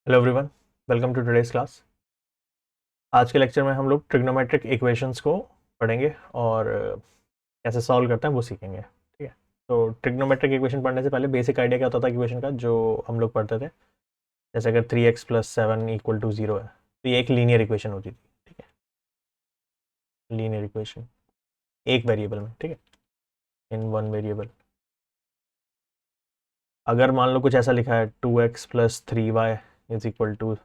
Hello everyone, welcome to today's class. आज के lecture में हम लोग ट्रिग्नोमेट्रिक इक्वेशंस को पढ़ेंगे और कैसे सॉल्व करते हैं वो सीखेंगे। ठीक है। तो ट्रिग्नोमेट्रिक इक्वेशन पढ़ने से पहले बेसिक आइडिया क्या होता था इक्वेशन का जो हम लोग पढ़ते थे। जैसे अगर 3x + 7 = 0 है तो ये एक लीनियर इक्वेशन होती थी। ठीक है, लीनियर इक्वेशन एक वेरिएबल में। ठीक है, इन वन वेरिएबल। अगर मान लो कुछ ऐसा लिखा है 2x + 3y =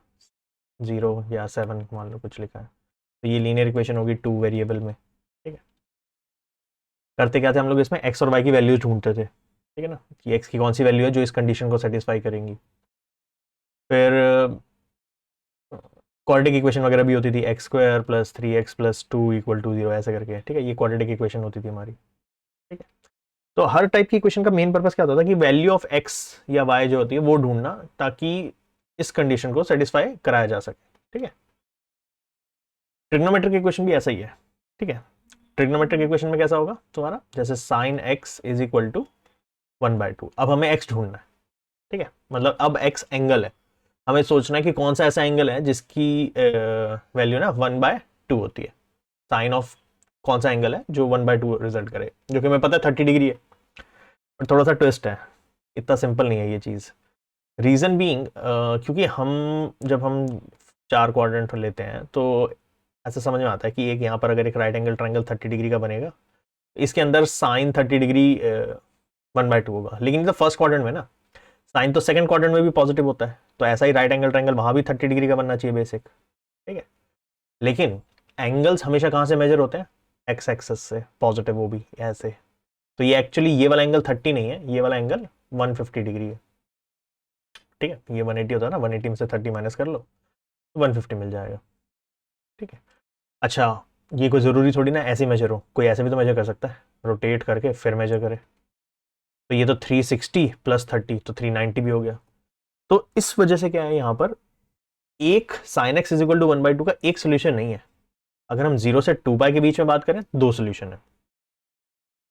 0 या 7, मान लो कुछ लिखा है, तो ये लीनियर इक्वेशन होगी टू वेरिएबल में। ठीक है। करते क्या थे हम लोग, इसमें एक्स और वाई की वैल्यूज ढूंढते थे। ठीक है ना, कि एक्स की कौन सी वैल्यू है जो इस कंडीशन को सेटिस्फाई करेंगी। फिर क्वाड्रेटिक इक्वेशन वगैरह भी होती थी, x² + 3x + 2 = 0 ऐसे करके। ठीक है, ये क्वाड्रेटिक इक्वेशन होती थी हमारी। ठीक है। तो हर टाइप की इक्वेशन का मेन पर्पस क्या होता था कि वैल्यू ऑफ एक्स या वाई जो होती है वो ढूंढना, ताकि इस कंडीशन को सेटिस्फाई कराया जा सके। ठीक है। ट्रिग्नोमेट्रिक इक्वेशन भी ऐसा ही है। ठीक है। ट्रिग्नोमेट्रिक इक्वेशन में कैसा होगा तुम्हारा, जैसे sine x is equal to 1/2। अब हमें एक्स ढूंढना है। ठीक है, मतलब अब एक्स एंगल है, हमें सोचना है कि कौन सा ऐसा एंगल है जिसकी वैल्यू ना 1/2 होती है। साइन ऑफ कौन सा एंगल है जो 1/2 रिजल्ट करे, जो कि हमें पता है 30 डिग्री है। पर थोड़ा सा ट्विस्ट है, इतना सिंपल नहीं है ये चीज़। रीज़न बीइंग क्योंकि जब हम चार क्वाड्रेंट लेते हैं तो ऐसा समझ में आता है कि एक यहाँ पर अगर एक राइट एंगल ट्राइंगल 30 डिग्री का बनेगा, इसके अंदर साइन 30 डिग्री 1/2 होगा। लेकिन तो फर्स्ट क्वाड्रेंट में ना, साइन तो सेकंड क्वाड्रेंट में भी पॉजिटिव होता है, तो ऐसा ही राइट एंगल ट्रायंगल वहां भी 30 डिग्री का बनना चाहिए बेसिक। ठीक है। लेकिन एंगल्स हमेशा कहां से मेजर होते हैं, एक्स एक्सेस से, पॉजिटिव वो भी ऐसे। तो ये एक्चुअली ये वाला एंगल 30 नहीं है, ये वाला एंगल 150 डिग्री है। ठीक है, ये 180 होता है ना, 180 में से 30 माइनस कर लो तो 150 मिल जाएगा। ठीक है। अच्छा, ये कोई ज़रूरी थोड़ी ना ऐसे मेजर हो, कोई ऐसे भी तो मेजर कर सकता है, रोटेट करके फिर मेजर करे। तो ये तो 360 + 30 तो 390 भी हो गया। तो इस वजह से क्या है यहाँ पर, एक sine x is equal to 1/2 का एक सोल्यूशन नहीं है। अगर हम 0 से 2π के बीच में बात करें, दो सोल्यूशन है।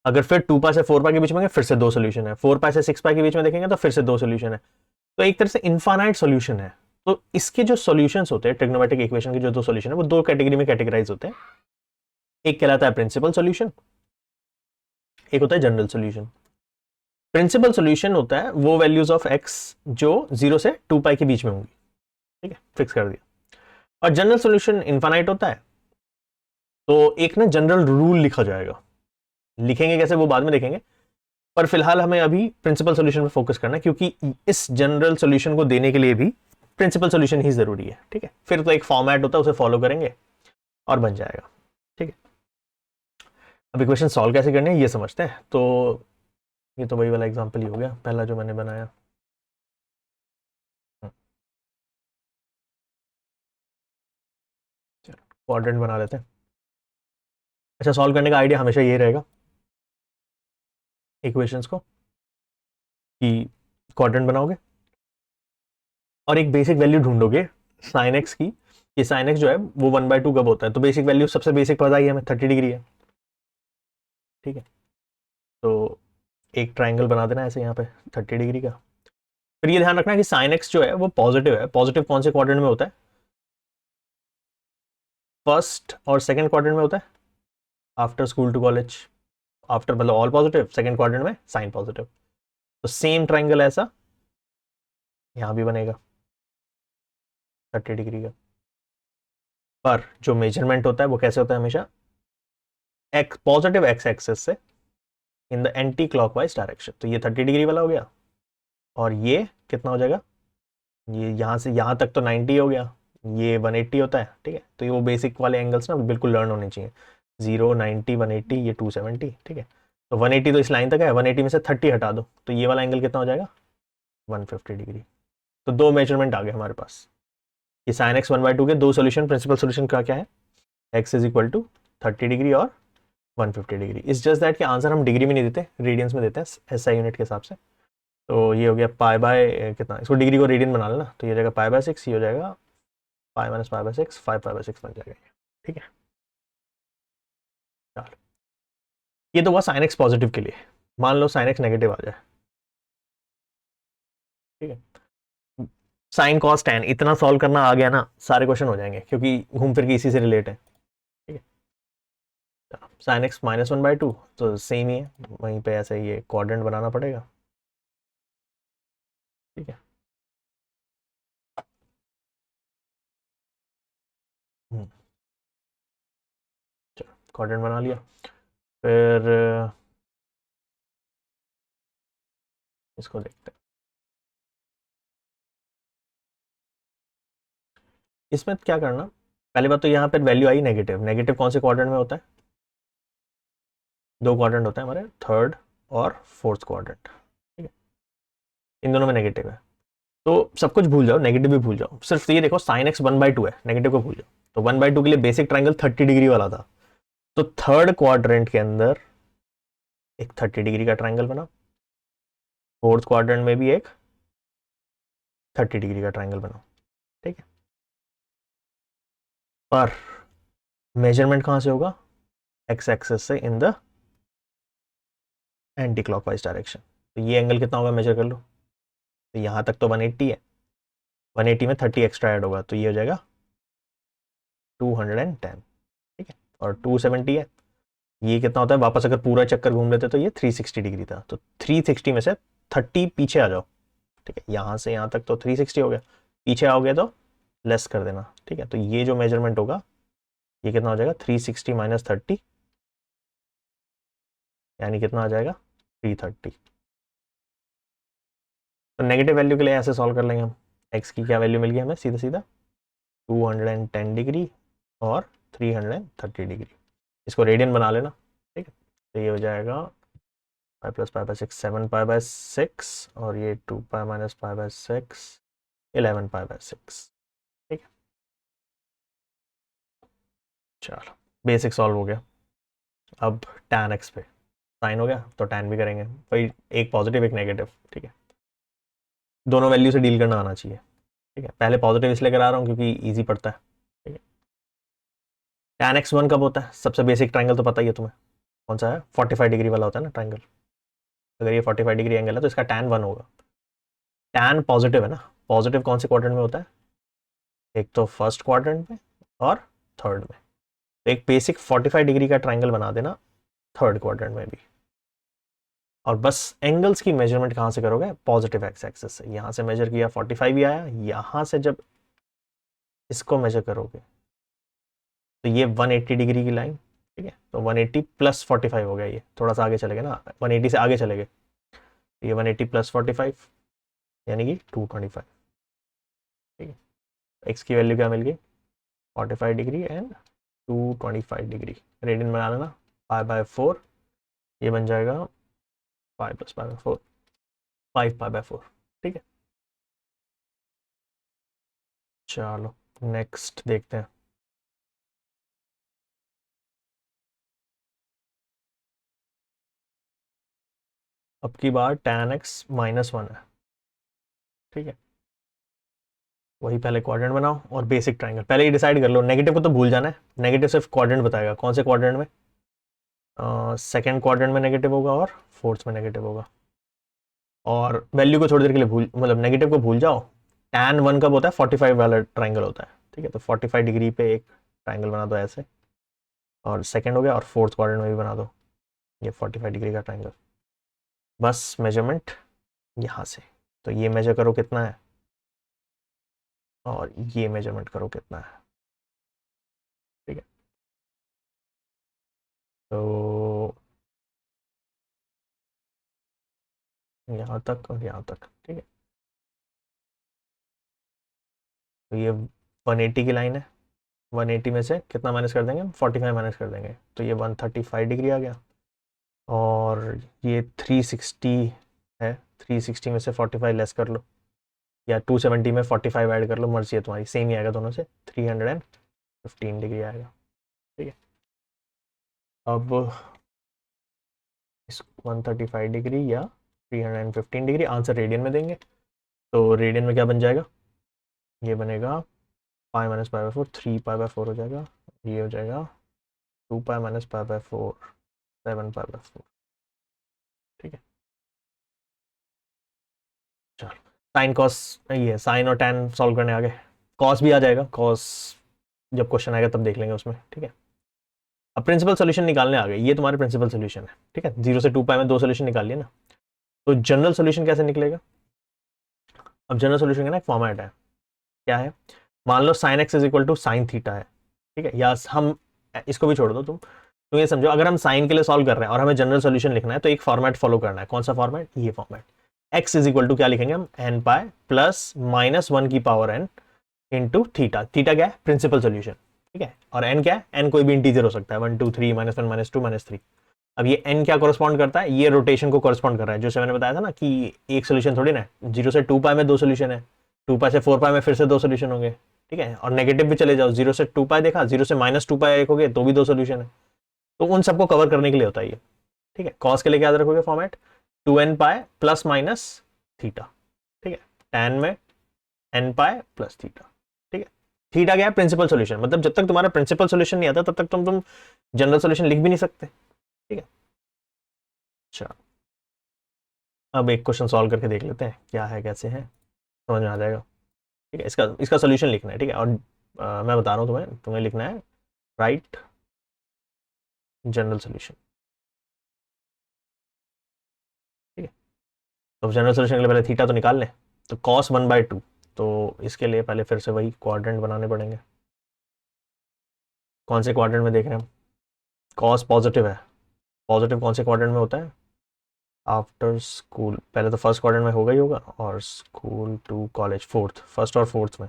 अगर फिर 2π से 4π के बीच में फिर से दो सोल्यूशन है। 4π से 6π के बीच में देखेंगे तो फिर से दो सोल्यूशन है। तो एक तरह से इनफाइनाइट सोल्यूशन है। तो इसके जो सोल्यूशंस होते हैं ट्रिग्नोमेट्रिक इक्वेशन के, जो दो सोल्यूशन है वो दो कैटेगरी में कैटेगराइज होते हैं। एक कहलाता है प्रिंसिपल सोल्यूशन, एक होता है जनरल सोल्यूशन। प्रिंसिपल सोल्यूशन होता है वो वैल्यूज ऑफ एक्स जो 0 से 2π के बीच में होंगी। ठीक है, फिक्स कर दिया। और जनरल सोल्यूशन इनफाइनाइट होता है। तो एक ना जनरल रूल लिखा जाएगा, लिखेंगे कैसे वो बाद में देखेंगे, पर फिलहाल हमें अभी प्रिंसिपल सॉल्यूशन पे फोकस करना है, क्योंकि इस जनरल सॉल्यूशन को देने के लिए भी प्रिंसिपल सॉल्यूशन ही जरूरी है। ठीक है, फिर तो एक फॉर्मेट होता है उसे फॉलो करेंगे और बन जाएगा। ठीक है, अब इक्वेशन सॉल्व कैसे करने हैं ये समझते हैं। तो ये तो वही वाला एग्जांपल ही हो गया पहला जो मैंने बनाया। क्वाड्रेंट बना लेते हैं। अच्छा, सॉल्व करने का आइडिया हमेशा ये रहेगा इक्वेशंस को, कि क्वाड्रेंट बनाओगे और एक बेसिक वैल्यू ढूंढोगे साइन एक्स की। ये साइन एक्स जो है वो 1/2 कब होता है, तो बेसिक वैल्यू सबसे बेसिक पता ही है हमें, 30 डिग्री है। ठीक है, तो एक ट्राइंगल बना देना ऐसे यहाँ पे 30 डिग्री का। फिर ये ध्यान रखना कि साइन एक्स जो है वो पॉजिटिव है। पॉजिटिव कौन से क्वाड्रेंट में होता है, फर्स्ट और सेकंड क्वाड्रेंट में होता है after school to college. After मतलब ऑल पॉजिटिव, सेकंड क्वाड्रेंट में साइन पॉजिटिव। तो सेम ट्राइंगल ऐसा यहाँ भी बनेगा 30 डिग्री का। पर जो मेजरमेंट होता है वो कैसे होता है हमेशा, एक्स पॉजिटिव एक्स एक्सेस से in the anti clockwise direction. तो ये 30 डिग्री वाला हो गया, और ये कितना हो जाएगा, ये यहाँ से यहाँ तक तो 90 हो गया, ये 180 होता है। ठीक है, तो ये वो बेसिक वाले एंगल्स ना बिल्कुल लर्न होने चाहिए, 0, 90, 180, ये 270। ठीक है, तो 180 तो इस लाइन तक है, 180 में से 30 हटा दो तो ये वाला एंगल कितना हो जाएगा, 150 डिग्री। तो दो मेजरमेंट आ गए हमारे पास। ये साइन एक्स 1/2 के दो सोल्यूशन, प्रिंसिपल सोल्यूशन का क्या है, x is equal to 30 degree और 150 डिग्री। इस जस्ट दैट के आंसर हम डिग्री में नहीं देते, रेडियंस में देते हैं एसआई यूनिट के हिसाब से। तो ये हो गया पाई बाय कितना, इसको डिग्री को रेडियन बना लेना, तो ये हो जाएगा पाई/6, ये हो जाएगा पाई माइनस पाई/6, 5 पाई/6 बन जाएगा। ठीक है, चलो ये तो हुआ साइन एक्स पॉजिटिव के लिए। मान लो साइन एक्स नेगेटिव आ जाए। ठीक है, साइन कॉस टेन इतना सॉल्व करना आ गया ना, सारे क्वेश्चन हो जाएंगे, क्योंकि घूम फिर के इसी से रिलेट है। ठीक है, साइन एक्स -1/2 तो सेम ही है, वहीं पे ऐसे ये क्वाड्रेंट बनाना पड़ेगा। ठीक है, चलो क्वाड्रेंट बना लिया। फिर इसको देखते हैं। इसमें क्या करना, पहली बात तो यहाँ पे वैल्यू आई नेगेटिव। नेगेटिव कौन से क्वाड्रेंट में होता है? दो क्वाड्रेंट होता है हमारे, थर्ड और फोर्थ क्वाड्रेंट। ठीक है, इन दोनों में नेगेटिव है, तो सब कुछ भूल जाओ, नेगेटिव भी भूल जाओ, सिर्फ ये देखो साइन एक्स 1/2 है, नेगेटिव को भूल जाओ। तो 1/2 के लिए बेसिक ट्राइंगल 30 डिग्री वाला था, तो थर्ड क्वाड्रेंट के अंदर एक 30 डिग्री का ट्राइंगल बना, फोर्थ क्वाड्रेंट में भी एक 30 डिग्री का ट्राइंगल बना। ठीक है, पर मेजरमेंट कहां से होगा? एक्स एक्सेस से in the anti clockwise direction. तो ये एंगल कितना होगा, मेजर कर लो। तो यहां तक तो 180 है, 180 में 30 एक्स्ट्रा ऐड होगा, तो ये हो जाएगा 210। ठीक है, और 270 है, ये कितना होता है, वापस अगर पूरा चक्कर घूम लेते तो ये 360 डिग्री था, तो 360 में से 30 पीछे आ जाओ। ठीक है, यहां से यहां तक तो 360 हो गया, पीछे आओगे तो लेस कर देना। ठीक है, तो ये जो मेजरमेंट होगा ये कितना हो जाएगा, 360 - 30, यानी कितना आ जाएगा, 330। तो नेगेटिव वैल्यू के लिए ऐसे सॉल्व कर लेंगे हम। एक्स की क्या वैल्यू मिल गई हमें, सीधा सीधा 210 डिग्री और 330 डिग्री। इसको रेडियन बना लेना। ठीक है, तो ये हो जाएगा pi plus pi by 6 7 pi by 6, और ये 2 pi minus pi by 6 11 pi by 6। ठीक है, चलो बेसिक सॉल्व हो गया। अब tan x पे साइन हो गया, तो tan भी करेंगे भाई, एक पॉजिटिव एक नेगेटिव। ठीक है, दोनों वैल्यू से डील करना आना चाहिए। ठीक है, पहले पॉजिटिव इसलिए करा रहा हूँ क्योंकि इजी पड़ता है। ठीक है, tan x1 कब होता है, सबसे बेसिक ट्राइंगल तो पता ही है तुम्हें, कौन सा है, 45 डिग्री वाला होता है ना ट्राइंगल। अगर ये 45 डिग्री एंगल है तो इसका tan 1 होगा। tan पॉजिटिव है ना, पॉजिटिव कौन से क्वाड्रेंट में होता है, एक तो फर्स्ट क्वाड्रेंट में और थर्ड में। तो एक बेसिक 45 डिग्री का ट्राइंगल बना देना थर्ड क्वाड्रेंट में भी, और बस एंगल्स की मेजरमेंट कहां से करोगे, पॉजिटिव एक्स एक्सिस से। यहां से मेजर किया 45 ही आया, यहां से जब इसको मेजर करोगे तो ये 180 डिग्री की लाइन। ठीक है, तो 180 + 45 हो गया, ये थोड़ा सा आगे चले गए ना, 180 से आगे चले गए, ये 180 + 45 यानी कि 225। ठीक है, एक्स की वैल्यू क्या मिल गई, 45 डिग्री एंड 225 डिग्री। रेडियन बना लेना, π/4, ये बन जाएगा पाई प्लस π/4, 5 π/4। ठीक है, चलो नेक्स्ट देखते हैं। अब की बार tan x -1 है। ठीक है, वही पहले क्वाड्रेंट बनाओ और बेसिक ट्राइंगल पहले ही डिसाइड कर लो। नेगेटिव को तो भूल जाना है, नेगेटिव सिर्फ क्वाड्रेंट बताएगा, कौन से क्वाड्रेंट में, सेकेंड क्वाड्रेंट में नेगेटिव होगा और फोर्थ में नेगेटिव होगा। और वैल्यू को थोड़ी देर के लिए भूल, मतलब नेगेटिव को भूल जाओ। tan 1 कब होता है, 45 वाला ट्राइंगल होता है। ठीक है, तो 45 डिग्री पे एक ट्राइंगल बना दो ऐसे, और सेकेंड हो गया, और फोर्थ क्वाड्रेंट में भी बना दो ये 45 डिग्री का ट्राइंगल। बस मेजरमेंट यहाँ से, तो ये मेजर करो कितना है, और ये मेजरमेंट करो कितना है। ठीक है, तो यहाँ तक और यहाँ तक। ठीक है, तो ये 180 की लाइन है, 180 में से कितना माइनस कर देंगे, 45 माइनस कर देंगे, तो ये 135 डिग्री आ गया। और ये 360 है, 360 में से 45 लेस कर लो, या 270 में 45 ऐड कर लो, मर्जी है तुम्हारी, सेम ही आएगा दोनों से, 315 डिग्री आएगा। ठीक है, अब इस 135 डिग्री या 315 डिग्री आंसर रेडियन में देंगे, तो रेडियन में क्या बन जाएगा, ये बनेगा π - π/4, 3 π/4 हो जाएगा, ये हो जाएगा 2 π - π/4, 7 π/4। ठीक है, चलो साइन कॉस, ये साइन और टैन सॉल्व करने आ गए, कॉस भी आ जाएगा, कॉस जब क्वेश्चन आएगा तब देख लेंगे उसमें, ठीक है। अब प्रिंसिपल सोल्यूशन निकालने आ गए, ये तुम्हारे प्रिंसिपल सोल्यूशन है, ठीक है। 0 से 2 पाई में 2 सोल्यूशन निकाल लिए ना, तो जनरल सोल्यूशन कैसे निकलेगा? अब जनरल सोल्यूशन का ना एक फॉर्मेट है, क्या है, मान लो sine x is equal to sine theta है, ठीक है। या हम इसको भी छोड़ दो, तुम ये समझो, अगर हम साइन के लिए सॉल्व कर रहे हैं और हमें जनरल सोल्यूशन लिखना है तो एक फॉर्मेट फॉलो करना है। कौन सा फॉर्मेट? ये format, x is equal to क्या लिखेंगे हम, एन पाई प्लस माइनस 1 की power n into theta. Theta क्या है? प्रिंसिपल सोल्यूशन, ठीक है। और एन क्या है? एन कोई भी इंटीजर हो सकता है, 1 2 3 -1 -2 -3। अब ये एन क्या कॉरेस्पॉन्ड करता है? ये रोटेशन को कॉरेस्पॉन्ड कर रहा है, जो मैंने बताया था ना कि एक सोल्यूशन थोड़ी ना, 0 से 2 पाई में 2 सोल्यूशन है, 2 पाई से 4 पाई में फिर से 2 सोल्यूशन होंगे, ठीक है। और नेगेटिव भी चले जाओ, 0 से 2 पाई देखा, 0 से -2 पाई देखोगे तो भी 2 सोल्यूशन है। तो उन सबको कवर करने के लिए होता है ये, ठीक है। कॉस के लिए क्या याद रखोगे format, 2n pi plus minus theta, ठीक है। टैन में n पाई प्लस थीटा, ठीक है। थीटा क्या है? प्रिंसिपल सोल्यूशन, मतलब जब तक तुम्हारा प्रिंसिपल सोल्यूशन नहीं आता तब तक तुम जनरल सोल्यूशन लिख भी नहीं सकते, ठीक है। अच्छा, अब एक क्वेश्चन सॉल्व करके देख लेते हैं क्या है कैसे है, समझ में आ जाएगा, ठीक है। इसका इसका सोल्यूशन लिखना है, ठीक है। और मैं बता रहा हूँ तुम्हें लिखना है राइट जनरल सोल्यूशन, ठीक है। तो जनरल सोल्यूशन के लिए पहले थीटा तो निकाल लें, तो cos 1/2, तो इसके लिए पहले फिर से वही क्वाड्रेंट बनाने पड़ेंगे। कौन से क्वाड्रेंट में देख रहे हैं हम? cos पॉजिटिव है, पॉजिटिव कौन से क्वाड्रेंट में होता है? आफ्टर स्कूल, पहले तो फर्स्ट क्वाड्रेंट में होगा ही होगा, और school to college fourth, first और फोर्थ में,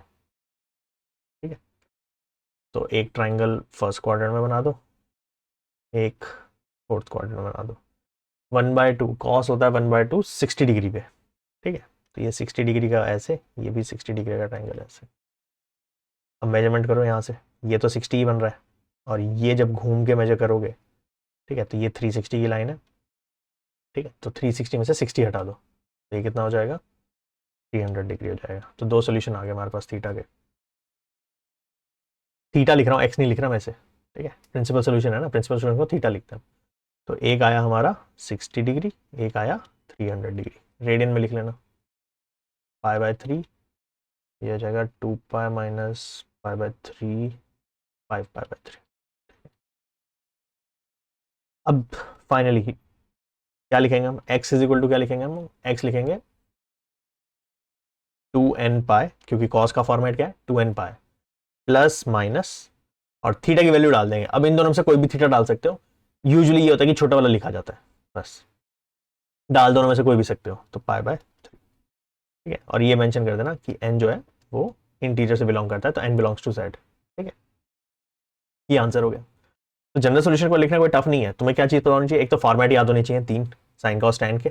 ठीक है। तो एक ट्राइंगल फर्स्ट क्वाड्रेंट में बना दो, एक फोर्थ क्वाड्रेंट में बना दो। 1/2 कॉस होता है 1/2 60 डिग्री पे, ठीक है। तो ये 60 डिग्री का ऐसे, ये भी 60 डिग्री का ट्राइंगल है ऐसे। अब मेजरमेंट करो यहाँ से, ये तो 60 ही बन रहा है, और ये जब घूम के मेजर करोगे, ठीक है, तो ये 360 की लाइन है, ठीक है। तो 360 में से 60 हटा दो, तो ये कितना हो जाएगा? 300 डिग्री हो जाएगा। तो 2 सोल्यूशन आ गए हमारे पास थीटा के। थीटा लिख रहा हूँ, एक्स नहीं लिख रहा मैं इसे, ठीक है। प्रिंसिपल सोल्यूशन है ना, प्रिंसिपल सोल्यूशन को थीटा लिखते हैं। तो एक आया हमारा 60 डिग्री, एक आया 300 डिग्री। रेडियन में लिख लेना, π/3, ये हो जाएगा 2 पाई माइनस π/3, 5 π/3। अब फाइनली क्या लिखेंगे हम? x इज इक्वल टू क्या लिखेंगे हम? x लिखेंगे 2n पाई, क्योंकि cos का फॉर्मेट क्या है? 2n पाई प्लस माइनस, और थीटा की वैल्यू डाल देंगे। अब इन दोनों में से कोई भी थीटा डाल सकते हो, यूजुअली ये होता है कि छोटा वाला लिखा जाता है, बस डाल दोनों में से कोई भी सकते हो, तो π/3, ठीक है। और ये मेंशन कर देना कि n जो है वो इंटीजर से बिलोंग करता है, तो n बिलोंग्स टू z, ठीक है। ये आंसर हो गया। तो जनरल सोल्यूशन को लिखना कोई टफ नहीं है, तुम्हें क्या चीज पता होनी चाहिए? एक तो फॉर्मेट याद होनी चाहिए 3 साइन कॉस टैन के,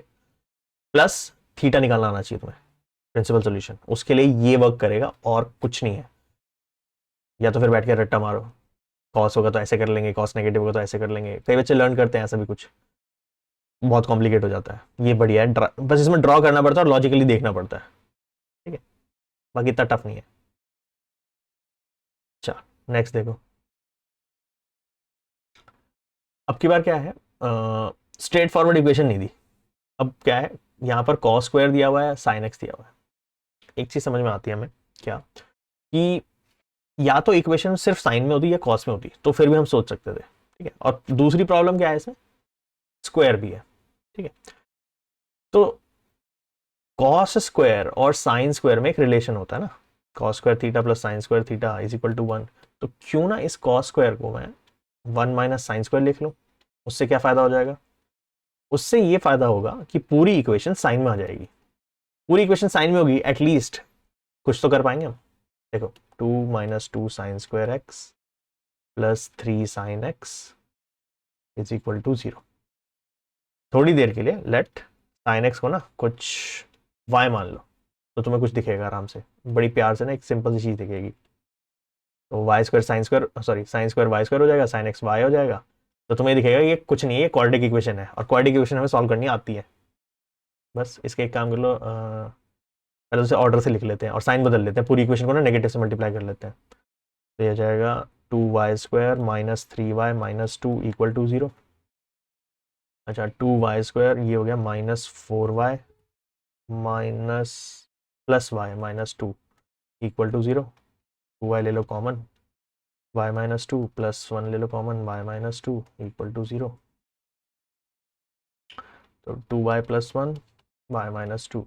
प्लस थीटा निकालना आना चाहिए तुम्हें, प्रिंसिपल सोल्यूशन। उसके लिए ये वर्क करेगा और कुछ नहीं है, या तो फिर बैठ के रट्टा मारो, कॉस होगा तो ऐसे कर लेंगे, कॉस नेगेटिव होगा तो ऐसे कर लेंगे। कई बच्चे लर्न करते हैं ऐसा भी, कुछ बहुत कॉम्प्लिकेट हो जाता है। ये बढ़िया है, बस इसमें ड्रॉ करना पड़ता है और लॉजिकली देखना पड़ता है, ठीक है। बाकी इतना टफ नहीं है। अच्छा, नेक्स्ट देखो, अब की बार क्या है, स्ट्रेट फॉरवर्ड इक्वेशन नहीं दी। अब क्या है, यहाँ पर कॉस स्क्वायर दिया हुआ है, साइन एक्स दिया हुआ है। एक चीज समझ में आती है हमें, क्या कि या तो इक्वेशन सिर्फ साइन में होती या कॉस में होती, तो फिर भी हम सोच सकते थे, ठीक है। और दूसरी प्रॉब्लम क्या है इसमें, स्क्वायर भी है, ठीक है। तो कॉस स्क्वायर और साइन स्क्वायर में एक रिलेशन होता है ना, cos square theta plus sine square theta is equal to 1। तो क्यों ना इस कॉस स्क्वायर को मैं 1 माइनस साइन स्क्वायर लिख लूं। उससे क्या फायदा हो जाएगा? उससे ये फायदा होगा कि पूरी इक्वेशन साइन में आ जाएगी। पूरी इक्वेशन साइन में होगी, एटलीस्ट कुछ तो कर पाएंगे हम। देखो, 2 minus 2 sine square x plus 3 sine x is equal to 0। थोड़ी देर के लिए लेट साइन एक्स को ना कुछ y मान लो, तो तुम्हें कुछ दिखेगा आराम से, बड़ी प्यार से ना एक सिंपल सी चीज दिखेगी। तो y square sine square, sorry sine square y square हो जाएगा, साइन एक्स वाई हो जाएगा। तो तुम्हें दिखेगा ये कुछ नहीं है, ये क्वाड्रेटिक इक्वेशन है, और क्वाड्रेटिक इक्वेशन हमें सॉल्व करनी आती है। बस इसके एक काम कर लो, पहले उसे ऑर्डर से लिख लेते हैं और साइन बदल लेते हैं, पूरी इक्वेशन को ना नेगेटिव से मल्टीप्लाई कर लेते हैं। तो ये जाएगा 2y² minus 3y minus 2 equal to 0। अच्छा, 2y² ये हो गया -4y minus plus y minus two equal to 0, 2y ले लो common, y minus two plus 1 ले लो common, y minus two equal to 0, तो 2y plus 1 y minus two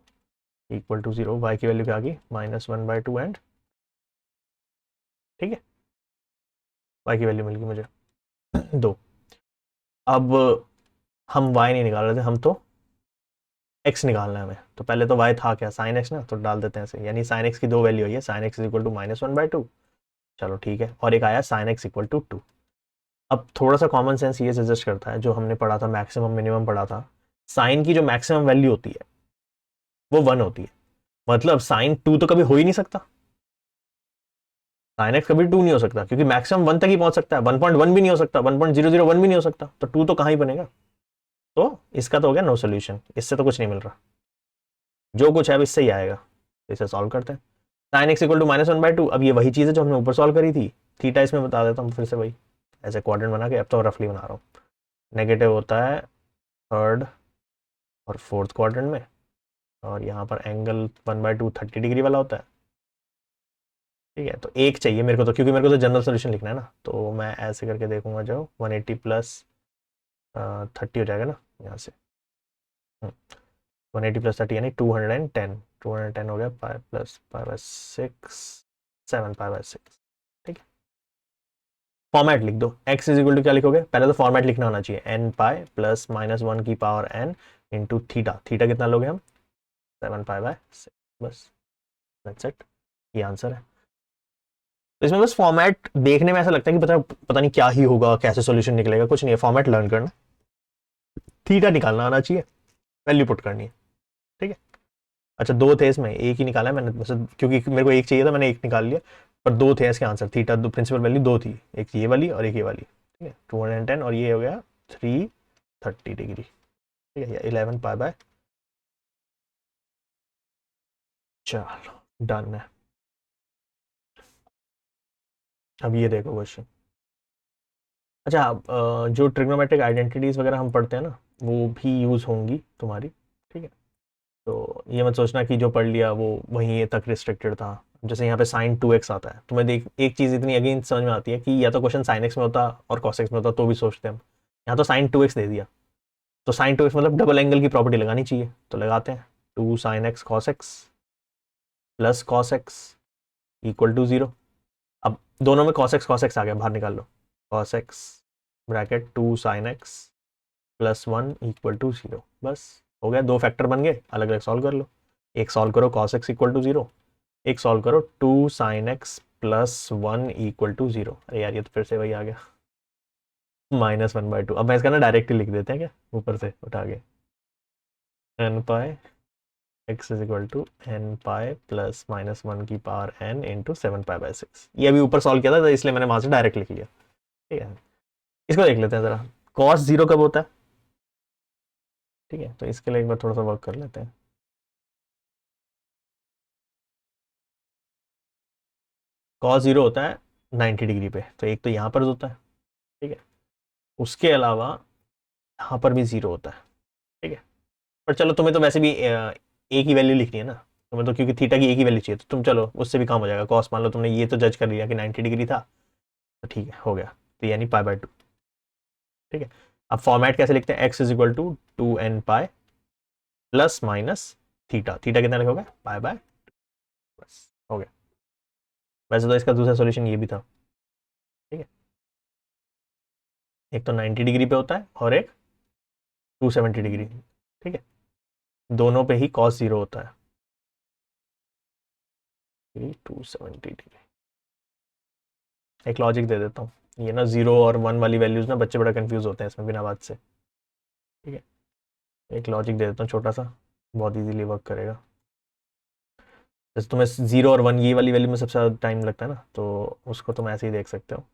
equal to 0, y की वैल्यू क्या आ गई -1/2 एंड ठीक है, y की वैल्यू मिल गई मुझे 2। अब हम y नहीं निकाल रहे थे, हम तो x निकालना है हमें, तो पहले तो y था क्या sin x ना, तो डाल देते हैं ऐसे, यानी sin x की दो वैल्यू आई है, sin x इक्वल टू -1/2, चलो ठीक है, और एक आया sin x इक्वल टू 2। अब थोड़ा सा कॉमन सेंस ये सजेस्ट करता है, जो हमने पढ़ा था मैक्सिमम मिनिमम पढ़ा था, साइन की जो मैक्सिमम वैल्यू होती है वो 1 होती है, मतलब साइन 2 तो कभी हो ही नहीं सकता, साइन एक्स कभी 2 नहीं हो सकता, क्योंकि मैक्सिमम 1 तक ही पहुंच सकता है, 1.1 भी नहीं हो सकता, 1.001 भी नहीं हो सकता, तो 2 तो कहां ही बनेगा। तो इसका तो हो गया नो सोल्यूशन, इससे तो कुछ नहीं मिल रहा, जो कुछ है अब इससे ही आएगा, तो इसे सॉल्व करते हैं। साइन एक्स इक्वल टू -1/2, अब ये वही चीज़ है जो हमने ऊपर सॉल्व करी थी, थीटा इसमें बता देता हूँ फिर से वही, ऐसे क्वाड्रेंट बना के, अब तो रफली बना रहा हूँ, नेगेटिव होता है थर्ड और फोर्थ क्वाड्रेंट में, और यहाँ पर एंगल 1/2 30 डिग्री वाला होता है, ठीक है, तो एक चाहिए मेरे को, तो क्योंकि मेरे को तो जनरल सोल्यूशन लिखना है ना, तो मैं ऐसे करके देखूंगा, जो 180 प्लस 30 हो जाएगा ना यहाँ से, 180 प्लस 30 यानी 210, 210 हो गया, pi plus pi by 6, 7 pi by 6, ठीक है। फॉर्मेट लिख दो, x इज इक्वल टू क्या लिखोगे, पहले तो फॉर्मेट लिखना होना चाहिए, n पाई प्लस -1 की power n into theta, theta कितना लोगे हम 7 पाई बाय 6, बस दैट्स इट, ये आंसर है। तो इसमें बस फॉर्मेट देखने में ऐसा लगता है कि पता नहीं क्या ही होगा, कैसे सॉल्यूशन निकलेगा, कुछ नहीं है, फॉर्मेट लर्न करना, थीटा निकालना आना चाहिए, वैल्यू पुट करनी है, ठीक है। अच्छा दो थे इसमें, एक ही निकाला है मैंने, वैसे क्योंकि मेरे को एक चाहिए था, मैंने एक निकाल लिया, पर दो थे इसके आंसर, थीटा दो प्रिंसिपल वैल्यू दो थी, एक ये वाली और एक ये वाली, ठीक है, 210 और ये हो गया 330 डिग्री, ठीक है, 11 पाई बाय, चलो डन है। अब ये देखो क्वेश्चन, अच्छा जो ट्रिग्नोमेट्रिक आइडेंटिटीज वगैरह हम पढ़ते हैं ना, वो भी यूज़ होंगी तुम्हारी, ठीक है, तो ये मत सोचना कि जो पढ़ लिया वो वहीं तक रिस्ट्रिक्टेड था, जैसे यहाँ पे साइन 2x आता है, तुम्हें देख एक चीज़ इतनी अगेन समझ में आती है कि या तो क्वेश्चन साइन x में होता और कॉस x में होता तो भी सोचते हम, यहाँ तो साइन 2x दे दिया, तो साइन 2x मतलब डबल एंगल की प्रॉपर्टी लगानी चाहिए, तो लगाते हैं 2 sine x cos x plus cos x equal to 0, अब दोनों में cos x आ गया, बाहर निकाल लो, cos x bracket 2 sine x plus 1 equal to 0, बस हो गया, दो फैक्टर बन गए, अलग अलग सॉल्व कर लो, एक सॉल्व करो cos x इक्वल टू 0, एक सॉल्व करो 2 sine x plus 1 equal to 0, अरे यार ये तो फिर से वही आ गया -1/2, अब मैं इसका ना डायरेक्टली लिख देते हैं क्या, ऊपर से उठा के, n pi x is equal to n pi plus -1 की power n into 7 pi by 6, ये अभी ऊपर सॉल्व किया था, तो इसलिए मैंने वहां से डायरेक्ट लिख लिया, ठीक है। इसको देख लेते हैं जरा, cos 0 कब होता है, ठीक है, तो इसके लिए एक बार थोड़ा सा वर्क कर लेते हैं, cos 0 होता है 90 डिग्री पे, तो एक तो यहाँ पर होता है, ठीक है, उसके अलावा यहाँ पर भी 0 होता है, ठीक है, पर चलो तुम्हें तो वैसे भी एक ही वैल्यू लिखनी है ना, तुम्हें तो क्योंकि थीटा की एक ही वैल्यू चाहिए, तो तुम चलो उससे भी काम हो जाएगा, कॉस मान लो तुमने ये तो जज कर लिया कि 90 डिग्री था, तो ठीक है हो गया, तो यानी पाई/2, ठीक है। अब फॉर्मेट कैसे लिखते हैं, x is equal to 2n pi plus minus theta, theta कितना लिखोगे पाई/, बस हो गया। वैसे तो इसका दूसरा सोल्यूशन ये भी था, ठीक है, एक तो 90 डिग्री पे होता है और एक 270 डिग्री, ठीक है, दोनों पे ही cos 0 होता है, 270 डिग्री, एक लॉजिक दे देता हूँ, ये ना 0 और 1 वाली वैल्यूज ना बच्चे बड़ा कंफ्यूज होते हैं इसमें बिना बात से, ठीक है, एक लॉजिक दे देता हूँ छोटा सा, बहुत इजीली वर्क करेगा, जैसे तुम्हें 0 और 1 ये वाली वैल्यू में सबसे ज़्यादा टाइम लगता है ना, तो उसको तुम ऐसे ही देख सकते हो,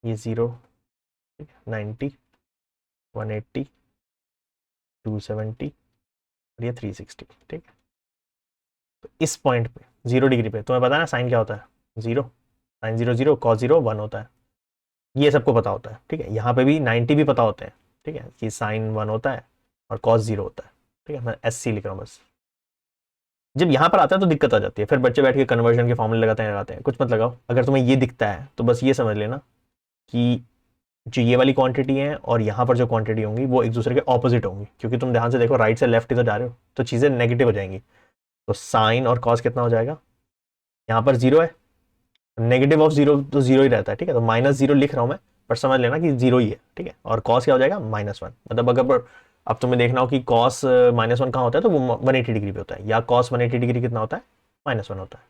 ये 0, 90, 180, 270 और ये 360, ठीक है, तो इस पॉइंट पे 0 डिग्री पे तुम्हें पता है ना साइन क्या होता है 0, साइन 0 0, cos 0 1 होता है, ये सबको पता होता है, ठीक है। यहाँ पे भी 90 भी पता होते हैं, ठीक है, कि साइन 1 होता है और कॉस 0 होता है, ठीक है। मैं SC लिख रहा हूँ बस। जब यहाँ पर आता है तो दिक्कत आ जाती है, फिर बच्चे बैठ के कन्वर्जन के फॉर्मूले लगाते हैं, कुछ मत लगाओ। अगर तुम्हें ये दिखता है तो बस ये समझ लेना कि जो ये वाली क्वांटिटी है और यहाँ पर जो क्वांटिटी होंगी वो एक दूसरे के ऑपोजिट होंगी, क्योंकि तुम ध्यान से देखो राइट से लेफ्ट इधर जा रहे हो तो चीज़ें नेगेटिव हो जाएंगी। तो साइन और कॉस कितना हो जाएगा, यहाँ पर 0 है, नेगेटिव ऑफ 0 तो 0 ही रहता है, ठीक है। तो -0 लिख रहा हूँ मैं, पर समझ लेना कि 0 ही है, ठीक है। और कॉस क्या हो जाएगा, -1। मतलब अगर अब तुम्हें देखना हो कि कॉस -1 कहाँ होता है तो वो 180 डिग्री पे होता है, या कॉस 180 डिग्री कितना होता है, -1 होता है।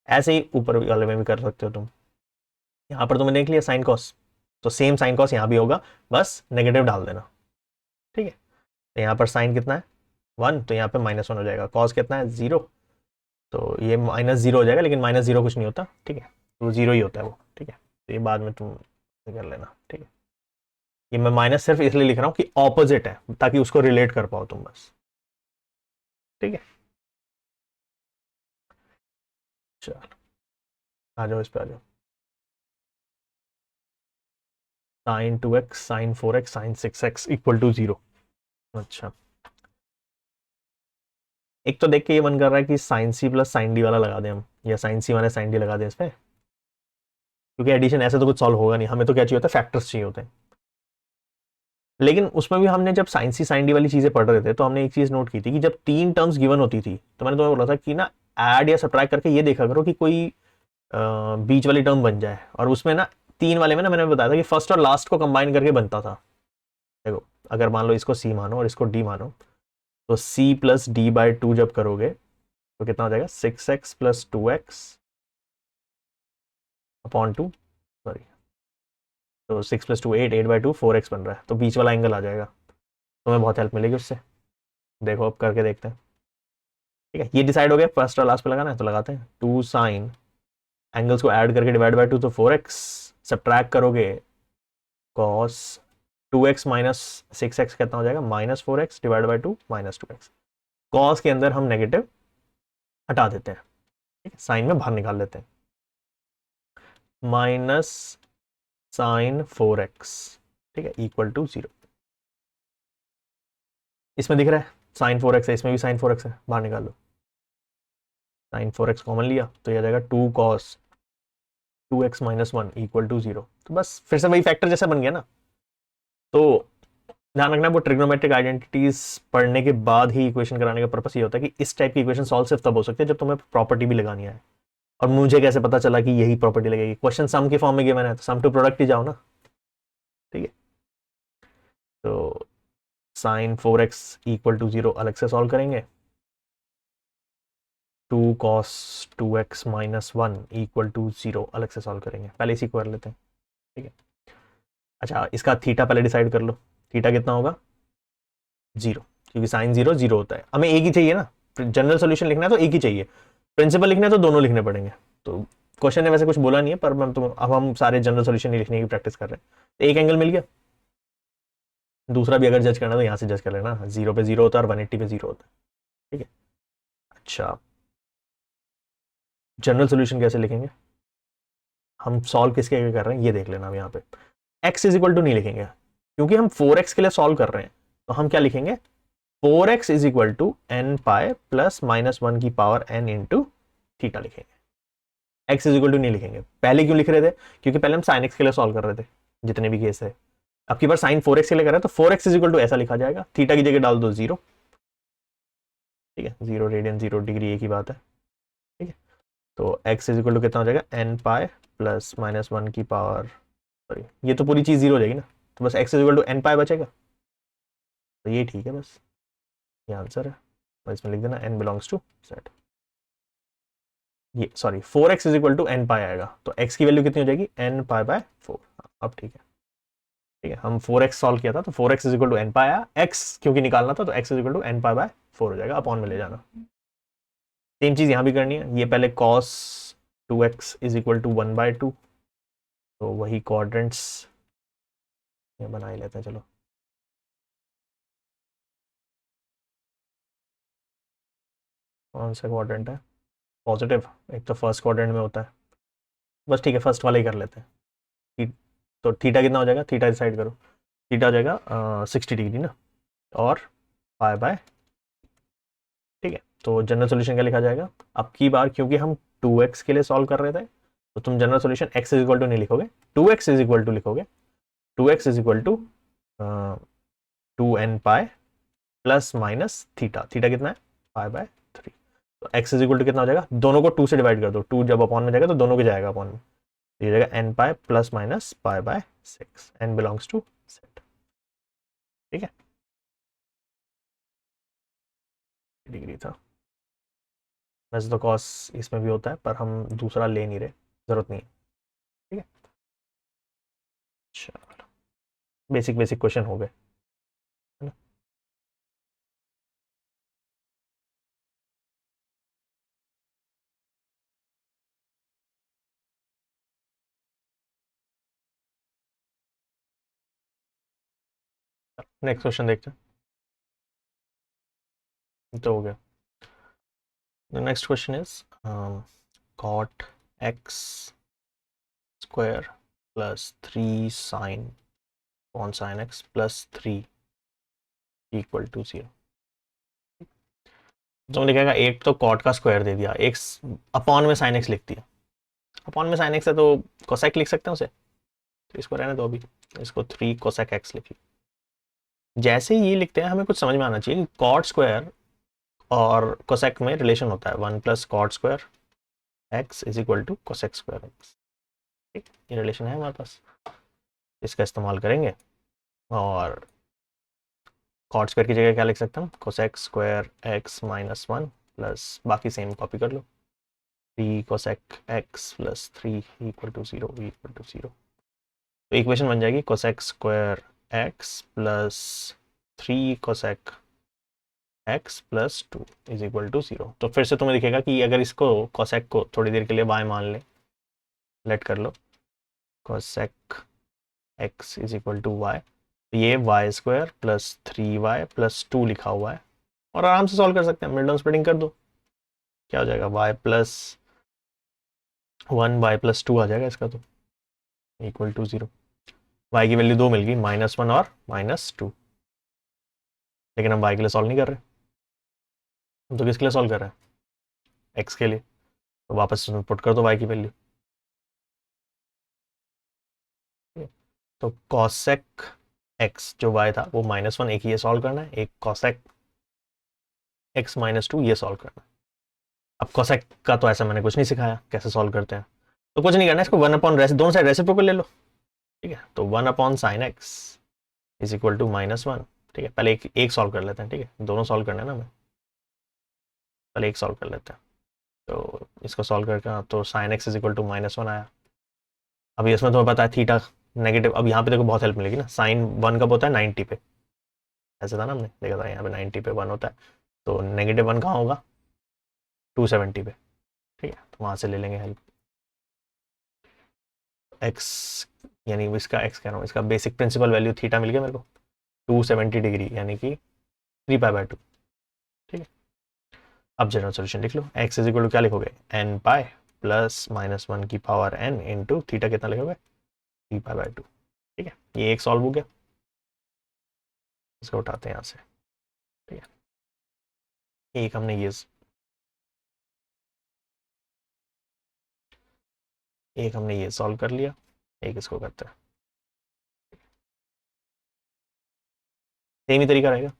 ऐसे ही ऊपर वाले में भी कर सकते हो तुम। यहाँ पर तुमने देख लिया साइन कॉस, तो सेम साइन कॉस यहाँ भी होगा, बस नेगेटिव डाल देना, ठीक है। तो यहाँ पर साइन कितना है 1, तो यहाँ पे -1 हो जाएगा। कॉस कितना है 0, तो ये -0 हो जाएगा, लेकिन -0 कुछ नहीं होता, ठीक है, वो 0 ही होता है वो, ठीक है। तो ये बाद में तुम कर लेना, ठीक है। ये मैं माइनस सिर्फ इसलिए लिख रहा हूँ कि ऑपोजिट है, ताकि उसको रिलेट कर पाओ तुम बस, ठीक है। चलो आ जाओ, इस पे आ जाओ। Sine 2x sine 4x sine 6x equal to 0। अच्छा, एक तो देख के ये मन कर रहा है कि sine C plus sine D वाला लगा दें हम, या sine C minus sine D लगा दें इस पे, क्योंकि एडिशन ऐसे तो कुछ सॉल्व होगा नहीं, हमें तो क्या चाहिए होता है, फैक्टर्स चाहिए होते हैं। लेकिन उसमें भी हमने जब साइन सी साइन डी वाली चीजें पढ़ रहे थे तो हमने एक चीज नोट की थी कि जब 3 टर्म्स गिवन होती थी तो मैंने तुम्हें बोला था कि ना ऐड या सब्ट्रैक्ट करके ये देखा करो कि कोई बीच वाली टर्म बन जाए। और उसमें ना 3 वाले में ना मैंने बताया था कि फर्स्ट और लास्ट को कंबाइन करके बनता था। देखो, अगर मान लो इसको सी मानो और इसको डी मानो, तो सी प्लस डी बाई 2 जब करोगे तो कितना हो जाएगा, 6x plus 2x upon 2, sorry, तो 6 प्लस 2 8, 8/2 4x बन रहा है, तो बीच वाला एंगल आ जाएगा। तुम्हें बहुत हेल्प मिलेगी उससे। देखो अब करके देखते हैं, ठीक है। ये डिसाइड हो गया, फर्स्ट और लास्ट पे लगाना है तो लगाते हैं। 2 साइन, एंगल्स को ऐड करके डिवाइड बाय 2 तो 4x, सब्ट्रैक्ट करोगे कॉस 2x माइनस 6x कितना हो जाएगा, -4x divide by 2 -2x। Cos के अंदर हम नेगेटिव हटा देते हैं, ठीक है, साइन में बाहर निकाल लेते हैं। माइनस साइन 4x, ठीक है, इक्वल टू 0। इसमें दिख रहा है साइन 4x है, इसमें भी साइन 4x है, बाहर निकाल लो। साइन 4x कॉमन लिया तो ये आ जाएगा 2 cos 2x minus 1 equal to 0। तो बस फिर से वही फैक्टर जैसा बन गया ना। तो ध्यान रखना, वो ट्रिग्नोमेट्रिक आइडेंटिटीज पढ़ने के बाद ही इक्वेशन कराने का पर्पस ये होता है कि इस टाइप की इक्वेशन सॉल्व सिर्फ तब हो सकती है जब तुम्हें प्रॉपर्टी भी लगानी है। और मुझे कैसे पता चला कि यही प्रॉपर्टी लगेगी, क्वेश्चन सम के फॉर्म में गिवन है तो सम टू प्रोडक्ट ही जाओ ना, ठीक है। तो साइन 4x इक्वल टू 0 अलग से सॉल्व करेंगे। 2 cos 2x minus 1 equal to 0 अलग से सॉल्व करेंगे, पहले इसी को कर लेते हैं, ठीक है। अच्छा, इसका थीटा पहले डिसाइड कर लो, थीटा कितना होगा 0, क्योंकि साइन 0 0 होता है, हमें एक ही चाहिए ना। जनरल सोल्यूशन लिखना है तो एक ही चाहिए, प्रिंसिपल लिखना है तो दोनों लिखने पड़ेंगे। तो क्वेश्चन ने वैसे कुछ बोला नहीं है, पर मैं तुम अब हम सारे जनरल सोल्यूशन लिखने की प्रैक्टिस कर रहे हैं। तो एक एंगल मिल गया, दूसरा भी अगर जज करना तो यहाँ से जज कर लेना, 0 पे 0 होता है और 180 पे 0 होता है, ठीक है। अच्छा, जनरल सोल्यूशन कैसे लिखेंगे, हम सॉल्व किसके आगे कर रहे हैं ये देख लेना। अब यहाँ पे x इज इक्वल टू नहीं लिखेंगे, क्योंकि हम 4x के लिए सॉल्व कर रहे हैं, तो हम क्या लिखेंगे, 4x is equal to n pi plus -1 की पावर n इंटू थीटा लिखेंगे। x इज इक्वल टू नहीं लिखेंगे। पहले क्यों लिख रहे थे, क्योंकि पहले हम sin x के लिए सॉल्व कर रहे थे जितने भी केस है। अब की बार sin 4x के लिए कर रहे हैं तो 4x इज इक्वल टू ऐसा लिखा जाएगा, थीटा की जगह डाल दो 0, ठीक है, 0 रेडियन 0 डिग्री एक ही बात है, ठीक है। तो x इज इक्वल टू कितना हो जाएगा, एन पाई प्लस -1 की पावर, सॉरी ये तो पूरी चीज 0 हो जाएगी ना, तो बस x is equal to n pi बचेगा, तो ये ठीक है, बस ये आंसर है। और इसमें लिख देना n बिलोंग्स टू सेट, ये sorry 4x is equal to n pi आएगा, तो x की वैल्यू कितनी हो जाएगी, एन पाई बाय 4। अब ठीक है, ठीक है, हम 4x सॉल्व किया था तो 4x is equal to n pi आया, x क्योंकि निकालना था तो x is equal to n pi by 4 हो जाएगा, अपॉन में ले जाना। सेम चीज यहाँ भी करनी है, ये पहले cos 2x is equal to 1/2, तो वही क्वाड्रेंट्स ये बना ही लेते हैं। चलो, कौन सा क्वाड्रेंट है पॉजिटिव, एक तो फर्स्ट क्वाड्रेंट में होता है, बस ठीक है फर्स्ट वाला ही कर लेते हैं। तो थीटा कितना हो जाएगा, थीटा डिसाइड करो, थीटा हो जाएगा 60 डिग्री ना, और पाई बाय, ठीक है। तो जनरल सोल्यूशन क्या लिखा जाएगा, अब की बार क्योंकि हम 2x के लिए सॉल्व कर रहे थे तो तुम general solution x is equal to नहीं लिखोगे, 2x इज इक्वल टू लिखोगे, 2x is equal to 2n pi plus minus theta, theta कितना है पाई बाय 3, तो x इज इक्वल टू कितना हो जाएगा, दोनों को 2 से डिवाइड कर दो, 2 जब अपॉन में जाएगा तो दोनों के जाएगा अपॉन में, ये जाएगा n pi plus minus pi by 6, n belongs to set, ठीक है, डिग्री था। वैसे तो कॉस इसमें भी होता है पर हम दूसरा ले नहीं रहे, जरूरत नहीं है, ठीक है। चलो बेसिक बेसिक क्वेश्चन हो गए, है ना। नेक्स्ट क्वेश्चन देखते हैं, तो हो गया। The next question is cot x square plus 3 sin on sin x plus 3 equal to 0। तो लिखेगा एक तो cot का स्क्वायर दे दिया, एक अपॉन में sin x लिख दिया, अपॉन में sin x है तो cosec लिख सकते हैं उसे, तो इसको रहने दो अभी, इसको 3 cosec x लिखिए। जैसे ही ये लिखते हैं हमें कुछ समझ में आना चाहिए कि cot स्क्वायर और cosec में रिलेशन होता है, 1 plus cot square x is equal to cosec square x, ठीक, ये रिलेशन है हमारे पास, इसका इस्तेमाल करेंगे और कॉट स्क्वायर की जगह क्या लिख सकते हैं, cosec square x minus 1 plus बाकी सेम कॉपी कर लो, 3 cosec x plus 3 equal to 0 equal to 0, तो इक्वेशन बन जाएगी cosec square x plus 3 cosec x plus 2 is equal to 0। तो फिर से तुम्हें दिखेगा कि अगर इसको कोसेक को थोड़ी देर के लिए y मान ले, लेट कर लो cosec x is equal to y, ये y square plus 3y plus 2 लिखा हुआ है और आराम से सॉल्व कर सकते हैं, मिड टर्म स्प्लिटिंग कर दो, क्या हो जाएगा y प्लस 1 y प्लस 2 आ जाएगा इसका, तो इक्वल टू 0, y की वैल्यू 2 मिल गई, -1 और -2, लेकिन हम y के लिए सॉल्व नहीं कर रहे, हम तो किसके लिए सॉल्व कर रहे हैं, x के लिए, तो वापस पुट कर दो y की वैल्यू, तो cosec x जो y था वो -1, एक ये सॉल्व करना है, एक cosec x -2 ये सॉल्व करना है। अब cosec का तो ऐसा मैंने कुछ नहीं सिखाया कैसे सॉल्व करते हैं, तो कुछ नहीं करना है, इसको 1 अपॉन दोनों साइड रेसिप्रोकल ले लो, ठीक है, तो 1 upon sine x is equal to -1, ठीक है, पहले एक सॉल्व कर लेते हैं, ठीक है, दोनों सॉल्व करना है ना हमें, पहले एक सॉल्व कर लेते हैं, तो इसको सॉल्व करके तो sine x is equal to -1 आया। अभी इसमें तुम्हें पता है थीटा नेगेटिव, अब यहाँ पे देखो बहुत हेल्प मिलेगी ना, साइन 1 कब होता है 90 पे, ऐसा था ना हमने देखा था, यहाँ पे 90 पे 1 होता है, तो -1 कहाँ होगा 270 पे, ठीक है, तो वहाँ से ले लेंगे हेल्प, एक्स यानी इसका एक्स कह रहा हूँ, इसका बेसिक प्रिंसिपल वैल्यू थीटा मिल गया मेरे को 270 डिग्री यानी कि 3π/2, ठीक है। अब जनरल सोल्यूशन लिख लो, एक्स इज इक्वल टू क्या लिखोगे n पाई प्लस -1 की पावर n इंटू थीटा कितना लिखोगे 3π/2, ठीक है, ये एक सॉल्व हो गया, इसको उठाते हैं यहाँ से, ठीक है, एक हमने ये सॉल्व कर लिया, एक इसको करते हैं, सेम ही तरीका रहेगा,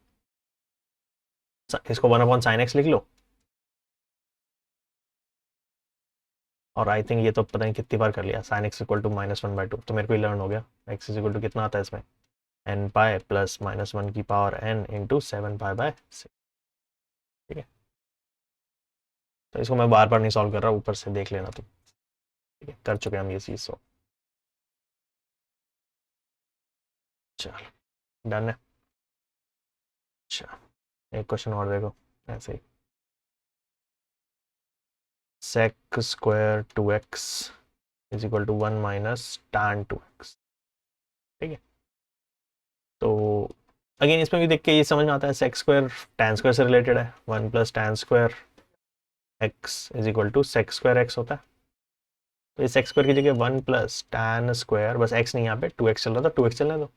इसको 1 अपॉन साइन एक्स लिख लो, और आई थिंक ये तो पता नहीं कितनी बार कर लिया, साइन एक्स इक्वल टू -1/2, तो मेरे को ही लर्न हो गया, एक्स इज इक्वल टू कितना आता है इसमें n पाई प्लस -1 की पावर n इंटू 7π/6, ठीक है, तो इसको मैं बार बार नहीं सॉल्व कर रहा, ऊपर से देख लेना तुम, ठीक है, कर चुके हम ये चीज, सो चलो डन है। अच्छा एक क्वेश्चन और देखो ऐसे ही, sec square 2x is equal to 1 minus tan 2x, ठीक है, तो अगेन इसमें भी देख के ये समझ में आता है sec स्क्वायर tan स्क्वायर से रिलेटेड है, 1 plus tan square x is equal to sec square x होता है, तो इस एक्स स्क्वायर की जगह 1 प्लस tan स्क्वायर, बस एक्स नहीं, यहाँ पे 2x चल रहा था, 2x चलने दो।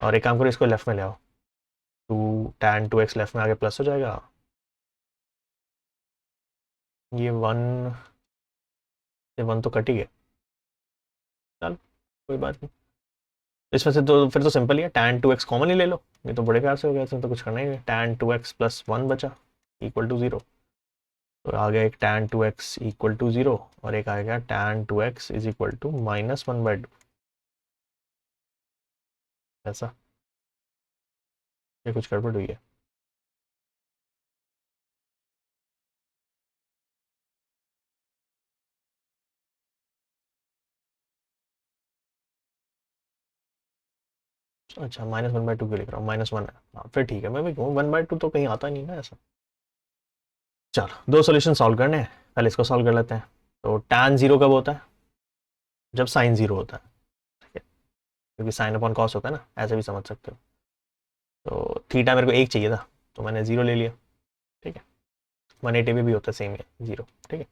और एक काम करो, इसको लेफ्ट में ले आओ, 2 tan 2x लेफ्ट में आगे प्लस हो जाएगा, ये 1 तो कट ही गया, चल कोई बात नहीं। इसमें से तो फिर तो सिंपल ही है, tan 2x कॉमन ही ले लो, ये तो बड़े प्यार से हो गया, इसमें तो कुछ करना ही नहीं। tan 2x प्लस 1 बचा इक्वल टू 0, तो आ गया एक tan 2x इक्वल टू 0 और एक आ गया tan 2x is equal to -1/2। ऐसा ये कुछ गड़बड़ हुई है? अच्छा, -1/2 क्यों लिख रहा हूँ, -1 है, हाँ फिर ठीक है, मैं भी कहूँ 1/2 तो कहीं आता नहीं ना ऐसा। चलो दो सोल्यूशन सॉल्व करने हैं, पहले इसको सॉल्व कर लेते हैं। तो tan 0 कब होता है? जब sin 0 होता है, ठीक है, क्योंकि sin अपॉन कॉस होता है ना, ऐसे भी समझ सकते हो। तो थीटा मेरे को 1 चाहिए था, तो मैंने 0 ले लिया, ठीक है। 180 में भी होता है सेम है 0, ठीक है।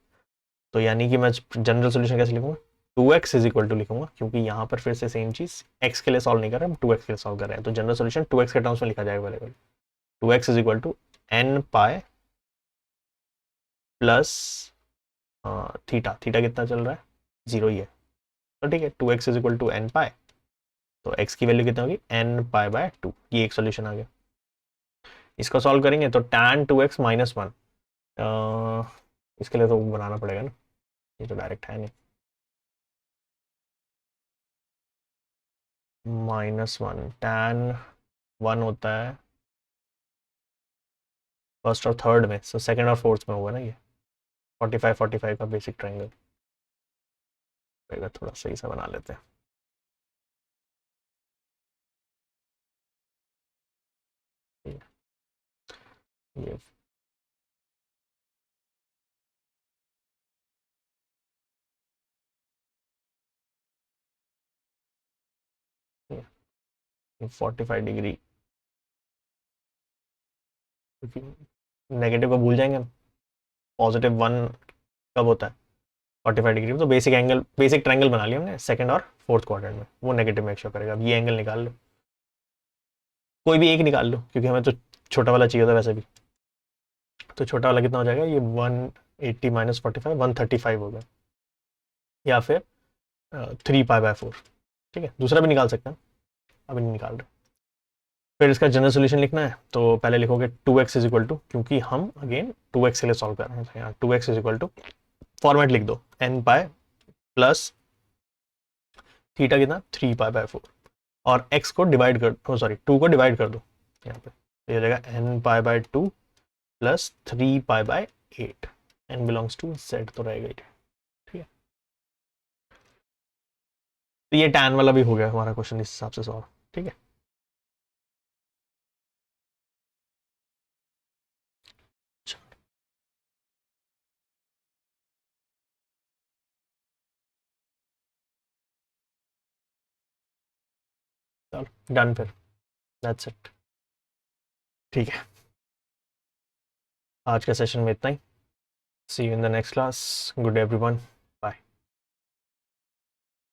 तो यानी कि मैं जनरल सोल्यूशन कैसे लिखूंगा, 2x इज इक्वल टू लिखूंगा, क्योंकि यहाँ पर फिर से सेम चीज x के लिए सॉल्व नहीं कर रहे हैं, 2x के लिए सॉल्व कर रहे हैं, तो जनरल सोल्यूशन 2x के टर्म्स में लिखा जाएगा पहले। 2x is equal to n pi plus theta, theta कितना चल रहा है, 0 ही है, तो ठीक है, 2x is equal to n pi, तो x की वैल्यू कितना होगी n पाई बाय 2, ये एक सोल्यूशन आ गया। इसको सॉल्व करेंगे तो tan 2x माइनस 1, इसके लिए तो बनाना पड़ेगा ना, ये तो डायरेक्ट है नहीं, -1 tan 1 होता है फर्स्ट और थर्ड में, सो सेकंड और फोर्थ में होगा ना ये, 45 45 का बेसिक ट्रायंगल रहेगा, थोड़ा सही से बना लेते हैं। ये 45 डिग्री, क्योंकि नेगेटिव को भूल जाएंगे हम, +1 कब होता है 45 डिग्री में, तो बेसिक एंगल, बेसिक ट्रायंगल बना लिया हमने सेकंड और फोर्थ क्वाड्रेंट में, वो नेगेटिव में शो करेगा। अब ये एंगल निकाल लो, कोई भी एक निकाल लो, क्योंकि हमें तो छोटा वाला चाहिए था वैसे भी, तो छोटा वाला कितना हो जाएगा, ये 180 माइनस 45 135 हो गया, या फिर 3π/4, ठीक है। दूसरा भी निकाल सकते हैं, अभी नहीं निकाल रहे। फिर इसका जनरल सोल्यूशन लिखना है, तो पहले लिखोगे 2x इज इक्वल टू, क्योंकि हम अगेन 2x के लिए सॉल्व कर रहे हैं, तो यहाँ 2x is equal to, format लिख दो, n पाई प्लस थीटा कितना 3π/4, और x को डिवाइड कर, सॉरी 2 को डिवाइड कर दो यहाँ पे, तो ये हो जाएगा n π/2 plus 3π/8, n belongs to z तो रहेगा ही, ठीक है। तो ये tan वाला भी हो गया हमारा क्वेश्चन इस हिसाब से सॉल्व, ठीक है। चलो डन, फिर दैट्स इट, ठीक है। आज के सेशन में इतना ही, see you in the next class, good day everyone.